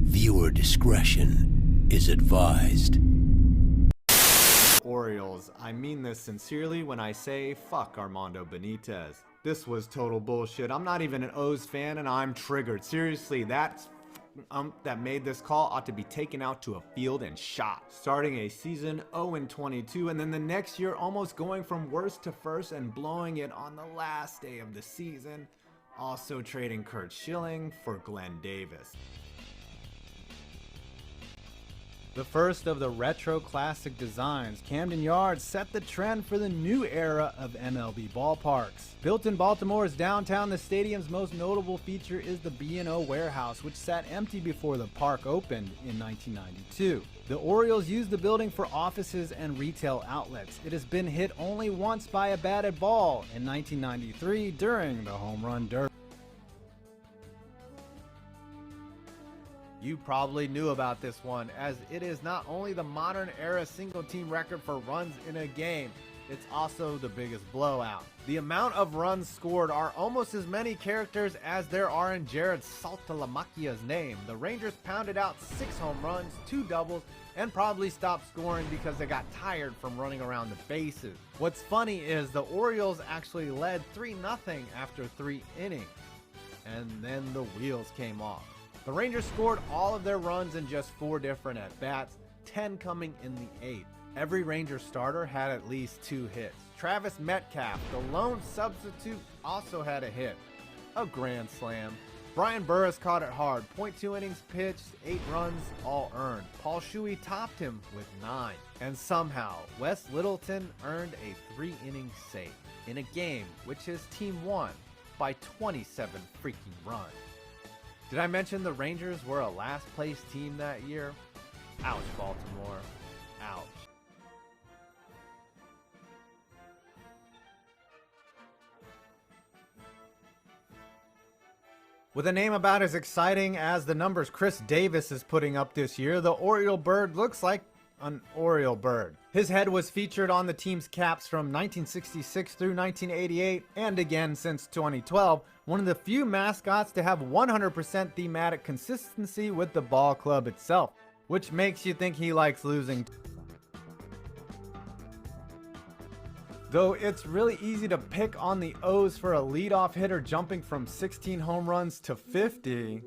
Viewer discretion is advised. Orioles, I mean this sincerely when I say fuck Armando Benitez. This was total bullshit. I'm not even an O's fan and I'm triggered. Seriously, that made this call ought to be taken out to a field and shot. Starting a season 0-22 and then the next year almost going from worst to first and blowing it on the last day of the season. Also trading Curt Schilling for Glenn Davis. The first of the retro classic designs, Camden Yards set the trend for the new era of MLB ballparks. Built in Baltimore's downtown, the stadium's most notable feature is the B&O warehouse, which sat empty before the park opened in 1992. The Orioles used the building for offices and retail outlets. It has been hit only once by a batted ball in 1993 during the Home Run Derby. You probably knew about this one, as it is not only the modern era single team record for runs in a game, it's also the biggest blowout. The amount of runs scored are almost as many characters as there are in Jared Saltalamacchia's name. The Rangers pounded out 6 home runs, 2 doubles, and probably stopped scoring because they got tired from running around the bases. What's funny is the Orioles actually led 3-0 after 3 innings, and then the wheels came off. The Rangers scored all of their runs in just 4 different at-bats, 10 coming in the 8th. Every Ranger starter had at least 2 hits. Travis Metcalf, the lone substitute, also had a hit. A grand slam. Brian Burris caught it hard. 0.2 innings pitched, 8 runs, all earned. Paul Shuey topped him with 9. And somehow, Wes Littleton earned a 3-inning save in a game which his team won by 27 freaking runs. Did I mention the Rangers were a last place team that year? Ouch, Baltimore. Ouch. With a name about as exciting as the numbers Chris Davis is putting up this year, the Oriole bird looks like an Oriole bird. His head was featured on the team's caps from 1966 through 1988 and again since 2012, one of the few mascots to have 100% thematic consistency with the ball club itself, which makes you think he likes losing. Though it's really easy to pick on the O's for a leadoff hitter jumping from 16 home runs to 50,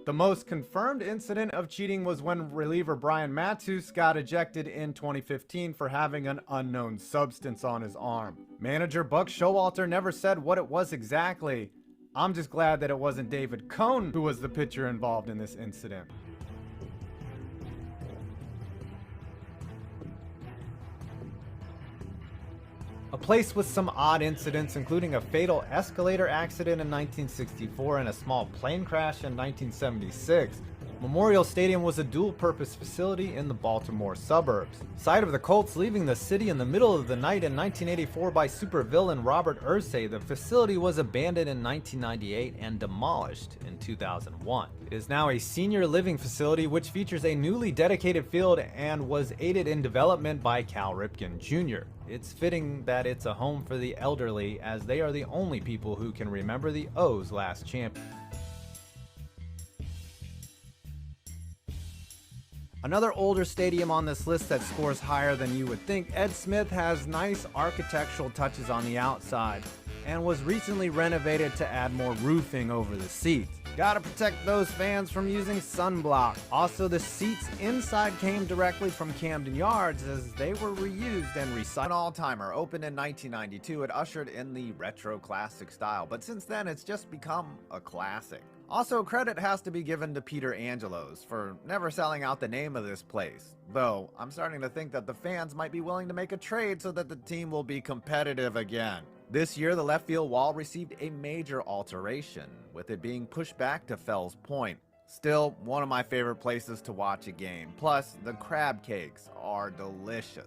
the most confirmed incident of cheating was when reliever Brian Matus got ejected in 2015 for having an unknown substance on his arm. Manager Buck Showalter never said what it was exactly. I'm just glad that it wasn't David Cone who was the pitcher involved in this incident. A place with some odd incidents, including a fatal escalator accident in 1964 and a small plane crash in 1976. Memorial Stadium was a dual-purpose facility in the Baltimore suburbs. Site of the Colts leaving the city in the middle of the night in 1984 by supervillain Robert Irsay, the facility was abandoned in 1998 and demolished in 2001. It is now a senior living facility which features a newly dedicated field and was aided in development by Cal Ripken Jr. It's fitting that it's a home for the elderly, as they are the only people who can remember the O's last champion. Another older stadium on this list that scores higher than you would think, Ed Smith has nice architectural touches on the outside and was recently renovated to add more roofing over the seats. Gotta protect those fans from using sunblock. Also, the seats inside came directly from Camden Yards as they were reused and recycled. An all-timer, opened in 1992, it ushered in the retro classic style, but since then it's just become a classic. Also, credit has to be given to Peter Angelos for never selling out the name of this place, though I'm starting to think that the fans might be willing to make a trade so that the team will be competitive again. This year, the left field wall received a major alteration, with it being pushed back to Fells Point. Still, one of my favorite places to watch a game. Plus, the crab cakes are delicious.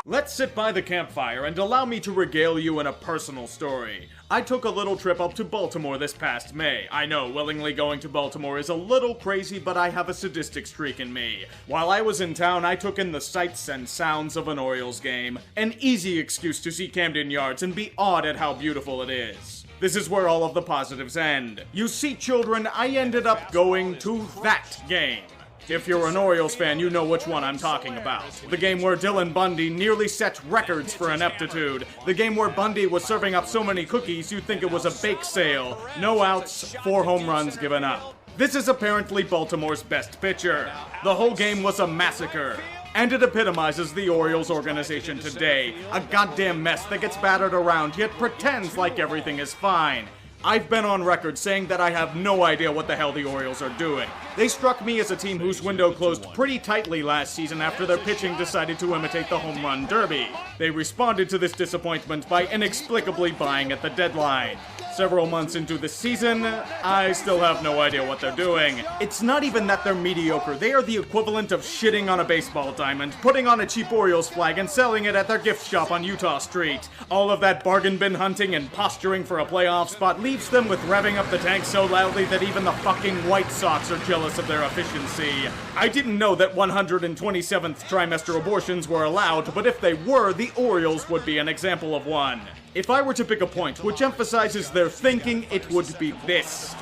Let's sit by the campfire and allow me to regale you in a personal story. I took a little trip up to Baltimore this past May. I know, willingly going to Baltimore is a little crazy, but I have a sadistic streak in me. While I was in town, I took in the sights and sounds of an Orioles game. An easy excuse to see Camden Yards and be awed at how beautiful it is. This is where all of the positives end. You see, children, I ended up going to that game. If you're an Orioles fan, you know which one I'm talking about. The game where Dylan Bundy nearly set records for ineptitude. The game where Bundy was serving up so many cookies you'd think it was a bake sale. No outs, 4 home runs given up. This is apparently Baltimore's best pitcher. The whole game was a massacre. And it epitomizes the Orioles organization today. A goddamn mess that gets battered around yet pretends like everything is fine. I've been on record saying that I have no idea what the hell the Orioles are doing. They struck me as a team whose window closed pretty tightly last season after their pitching decided to imitate the home run derby. They responded to this disappointment by inexplicably buying at the deadline. Several months into the season, I still have no idea what they're doing. It's not even that they're mediocre. They are the equivalent of shitting on a baseball diamond, putting on a cheap Orioles flag and selling it at their gift shop on Utah Street. All of that bargain bin hunting and posturing for a playoff spot leaves them with revving up the tank so loudly that even the fucking White Sox are jealous of their efficiency. I didn't know that 127th trimester abortions were allowed, but if they were, the Orioles would be an example of one. If I were to pick a point which emphasizes their thinking, it would be this.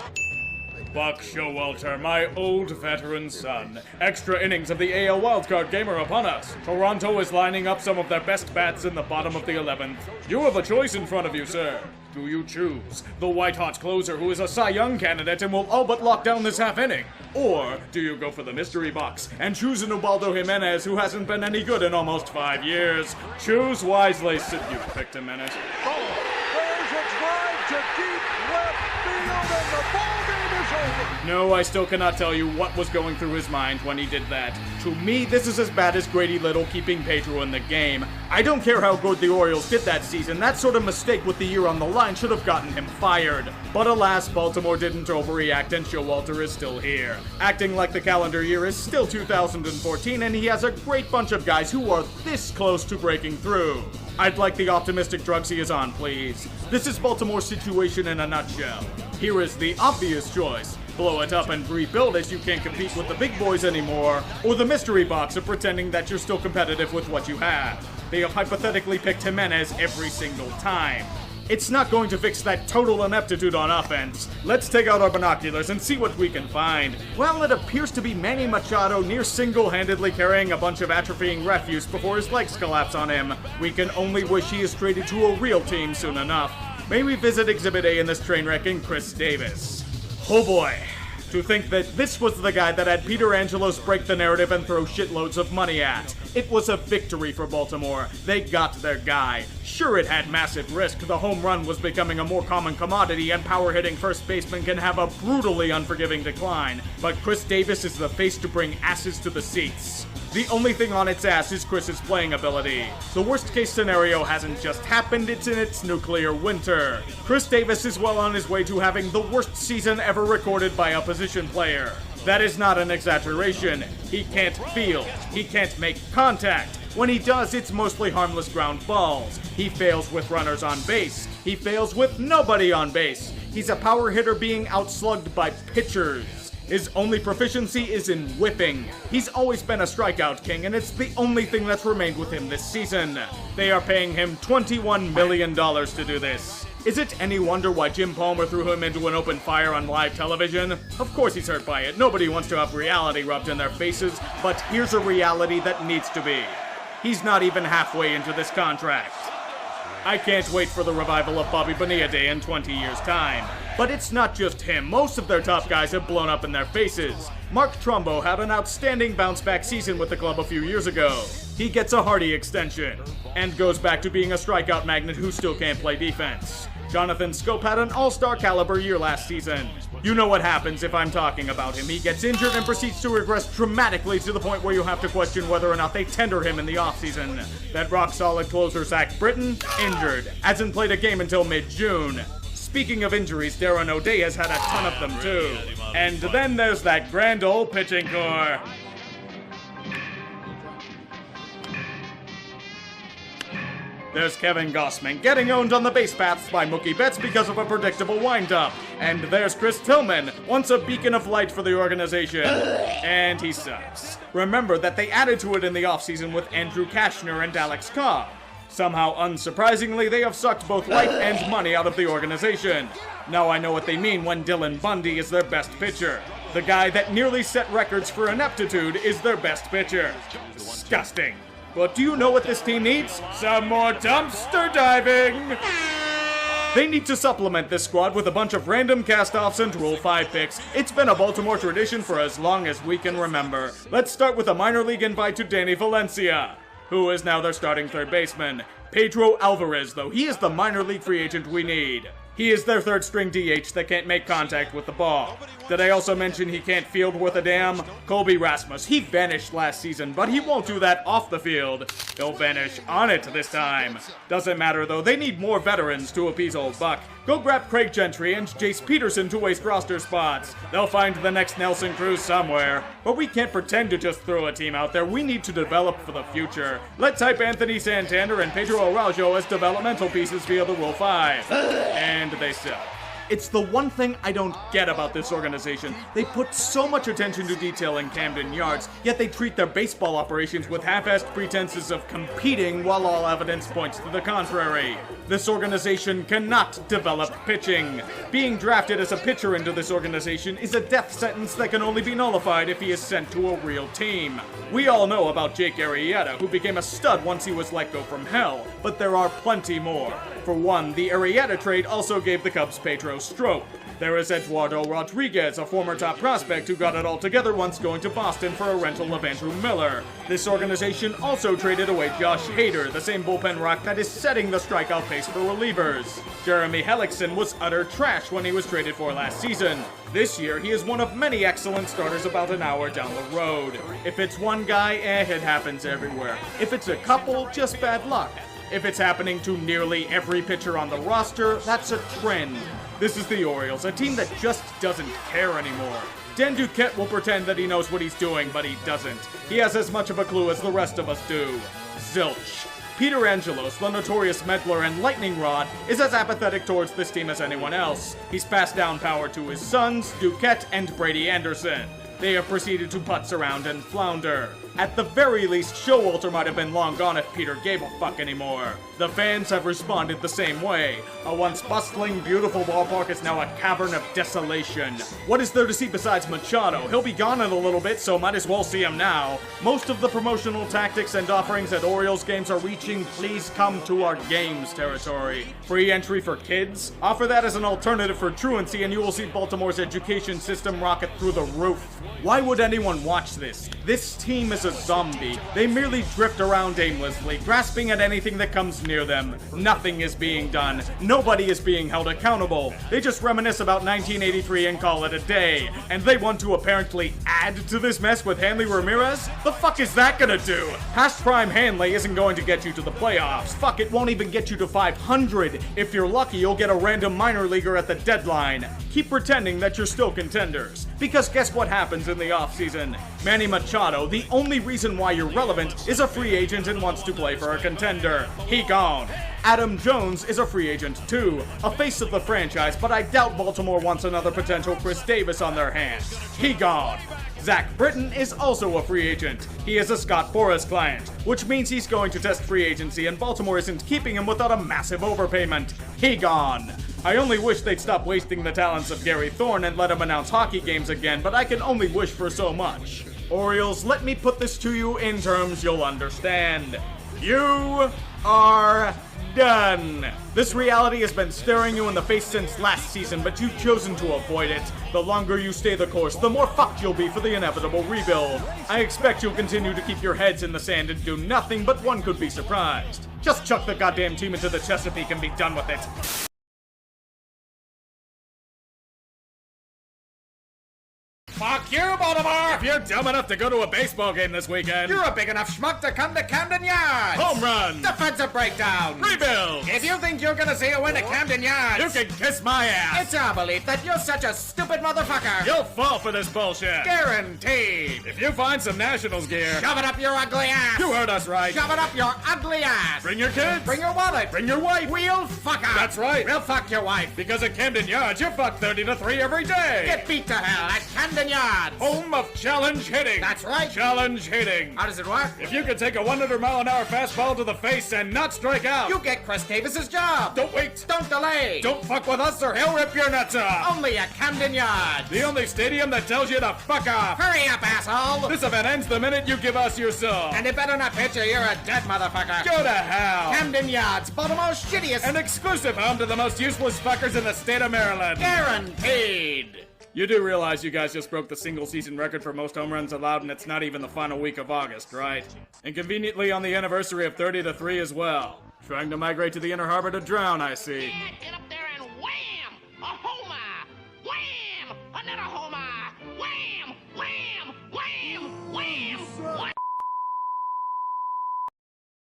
Buck Showalter, my old veteran son. Extra innings of the AL wildcard game are upon us. Toronto is lining up some of their best bats in the bottom of the 11th. You have a choice in front of you, sir. Do you choose the white-hot closer who is a Cy Young candidate and will all but lock down this half inning? Or do you go for the mystery box and choose an Ubaldo Jimenez who hasn't been any good in almost 5 years? Choose wisely, Sid. You picked a minute. There's a drive to deep left field and the ball game is over. No, I still cannot tell you what was going through his mind when he did that. To me, this is as bad as Grady Little keeping Pedro in the game. I don't care how good the Orioles did that season, that sort of mistake with the year on the line should have gotten him fired. But alas, Baltimore didn't overreact and Showalter is still here. Acting like the calendar year is still 2014 and he has a great bunch of guys who are this close to breaking through. I'd like the optimistic drugs he is on, please. This is Baltimore's situation in a nutshell. Here is the obvious choice. Blow it up and rebuild as you can't compete with the big boys anymore, or the mystery box of pretending that you're still competitive with what you have. They have hypothetically picked Jimenez every single time. It's not going to fix that total ineptitude on offense. Let's take out our binoculars and see what we can find. Well, it appears to be Manny Machado near single-handedly carrying a bunch of atrophying refuse before his legs collapse on him. We can only wish he is traded to a real team soon enough. May we visit Exhibit A in this train wreck in Chris Davis. Oh boy. To think that this was the guy that had Peter Angelos break the narrative and throw shitloads of money at. It was a victory for Baltimore. They got their guy. Sure, it had massive risk. The home run was becoming a more common commodity, and power-hitting first baseman can have a brutally unforgiving decline. But Chris Davis is the face to bring asses to the seats. The only thing on its ass is Chris's playing ability. The worst-case scenario hasn't just happened, it's in its nuclear winter. Chris Davis is well on his way to having the worst season ever recorded by a position player. That is not an exaggeration. He can't feel. He can't make contact. When he does, it's mostly harmless ground balls. He fails with runners on base. He fails with nobody on base. He's a power hitter being outslugged by pitchers. His only proficiency is in whipping. He's always been a strikeout king, and it's the only thing that's remained with him this season. They are paying him $21 million to do this. Is it any wonder why Jim Palmer threw him into an open fire on live television? Of course he's hurt by it. Nobody wants to have reality rubbed in their faces, but here's a reality that needs to be. He's not even halfway into this contract. I can't wait for the revival of Bobby Bonilla Day in 20 years' time. But it's not just him. Most of their top guys have blown up in their faces. Mark Trumbo had an outstanding bounce-back season with the club a few years ago. He gets a Hardy extension, and goes back to being a strikeout magnet who still can't play defense. Jonathan Scope had an all-star caliber year last season. You know what happens if I'm talking about him. He gets injured and proceeds to regress dramatically to the point where you have to question whether or not they tender him in the offseason. That rock-solid closer Zach Britton, injured. Hasn't played a game until mid-June. Speaking of injuries, Darren O'Day has had a ton of them too. And then there's that grand old pitching core. There's Kevin Gossman getting owned on the base paths by Mookie Betts because of a predictable windup. And there's Chris Tillman, once a beacon of light for the organization. And he sucks. Remember that they added to it in the offseason with Andrew Kashner and Alex Cobb. Somehow, unsurprisingly, they have sucked both life and money out of the organization. Now I know what they mean when Dylan Bundy is their best pitcher. The guy that nearly set records for ineptitude is their best pitcher. Disgusting. But do you know what this team needs? Some more dumpster diving! They need to supplement this squad with a bunch of random cast-offs and Rule 5 picks. It's been a Baltimore tradition for as long as we can remember. Let's start with a minor league invite to Danny Valencia, who is now their starting third baseman. Pedro Alvarez, though, he is the minor league free agent we need. He is their third string DH that can't make contact with the ball. Did I also mention he can't field worth a damn? Colby Rasmus, he vanished last season, but he won't do that off the field. He'll vanish on it this time. Doesn't matter though, they need more veterans to appease old Buck. Go grab Craig Gentry and Jace Peterson to waste roster spots. They'll find the next Nelson Cruz somewhere. But we can't pretend to just throw a team out there, we need to develop for the future. Let's type Anthony Santander and Pedro Araujo as developmental pieces via the Rule 5. And they sell. It's the one thing I don't get about this organization. They put so much attention to detail in Camden Yards, yet they treat their baseball operations with half-assed pretenses of competing while all evidence points to the contrary. This organization cannot develop pitching. Being drafted as a pitcher into this organization is a death sentence that can only be nullified if he is sent to a real team. We all know about Jake Arrieta, who became a stud once he was let go from hell, but there are plenty more. For one, the Arrieta trade also gave the Cubs Pedro Strop. There is Eduardo Rodriguez, a former top prospect who got it all together once going to Boston for a rental of Andrew Miller. This organization also traded away Josh Hader, the same bullpen rock that is setting the strikeout pace for relievers. Jeremy Hellickson was utter trash when he was traded for last season. This year, he is one of many excellent starters about an hour down the road. If it's one guy, it happens everywhere. If it's a couple, just bad luck. If it's happening to nearly every pitcher on the roster, that's a trend. This is the Orioles, a team that just doesn't care anymore. Dan Duquette will pretend that he knows what he's doing, but he doesn't. He has as much of a clue as the rest of us do. Zilch. Peter Angelos, the notorious meddler and lightning rod, is as apathetic towards this team as anyone else. He's passed down power to his sons, Duquette and Brady Anderson. They have proceeded to putz around and flounder. At the very least, Showalter might have been long gone if Peter gave a fuck anymore. The fans have responded the same way. A once bustling, beautiful ballpark is now a cavern of desolation. What is there to see besides Machado? He'll be gone in a little bit, so might as well see him now. Most of the promotional tactics and offerings at Orioles games are reaching "please come to our games" territory. Free entry for kids? Offer that as an alternative for truancy and you will see Baltimore's education system rocket through the roof. Why would anyone watch this? This team is a zombie. They merely drift around aimlessly, grasping at anything that comes near them. Nothing is being done. Nobody is being held accountable. They just reminisce about 1983 and call it a day. And they want to apparently add to this mess with Hanley Ramirez? The fuck is that gonna do? Past prime Hanley isn't going to get you to the playoffs. Fuck, it won't even get you to 500. If you're lucky, you'll get a random minor leaguer at the deadline. Keep pretending that you're still contenders. Because guess what happens in the offseason? Manny Machado, the only reason why you're relevant, is a free agent and wants to play for a contender. He gone. Adam Jones is a free agent too, a face of the franchise, but I doubt Baltimore wants another potential Chris Davis on their hands. He gone. Zach Britton is also a free agent. He is a Scott Boras client, which means he's going to test free agency and Baltimore isn't keeping him without a massive overpayment. He gone. I only wish they'd stop wasting the talents of Gary Thorne and let him announce hockey games again, but I can only wish for so much. Orioles, let me put this to you in terms you'll understand. You are done. This reality has been staring you in the face since last season, but you've chosen to avoid it. The longer you stay the course, the more fucked you'll be for the inevitable rebuild. I expect you'll continue to keep your heads in the sand and do nothing, but one could be surprised. Just chuck the goddamn team into the Chesapeake and be done with it. Fuck you, Baltimore! If you're dumb enough to go to a baseball game this weekend, you're a big enough schmuck to come to Camden Yards! Home run! Defensive breakdown! Rebuild! If you think you're gonna see a win at Camden Yards, You can kiss my ass! it's our belief that you're such a stupid motherfucker! You'll fall for this bullshit! Guaranteed! If you find some Nationals gear, Shove it up your ugly ass! you heard us right! Shove it up your ugly ass! Bring your kids! Bring your wallet! Bring your wife! We'll fuck her! That's right. We'll fuck your wife! Because at Camden Yards, you fuck 30 to 3 every day! Get beat to hell at Camden Yards! Yards. Home of challenge hitting. That's right. Challenge hitting. How does it work? If you can take a 100-mile-an-hour fastball to the face and not strike out, You get Chris Davis's job. don't wait. Don't delay. Don't fuck with us or he'll rip your nuts off. Only at Camden Yards. The only stadium that tells you to fuck off. Hurry up, asshole. This event ends the minute you give us your song. And it better not pitch or you're a dead motherfucker. Go to hell. Camden Yards, Baltimore's shittiest. An exclusive home to the most useless fuckers in the state of Maryland. Guaranteed. You do realize you guys just broke the single-season record for most home runs allowed, and it's not even the final week of August, right? And conveniently on the anniversary of 30-3 as well. Trying to migrate to the Inner Harbor to drown, I see.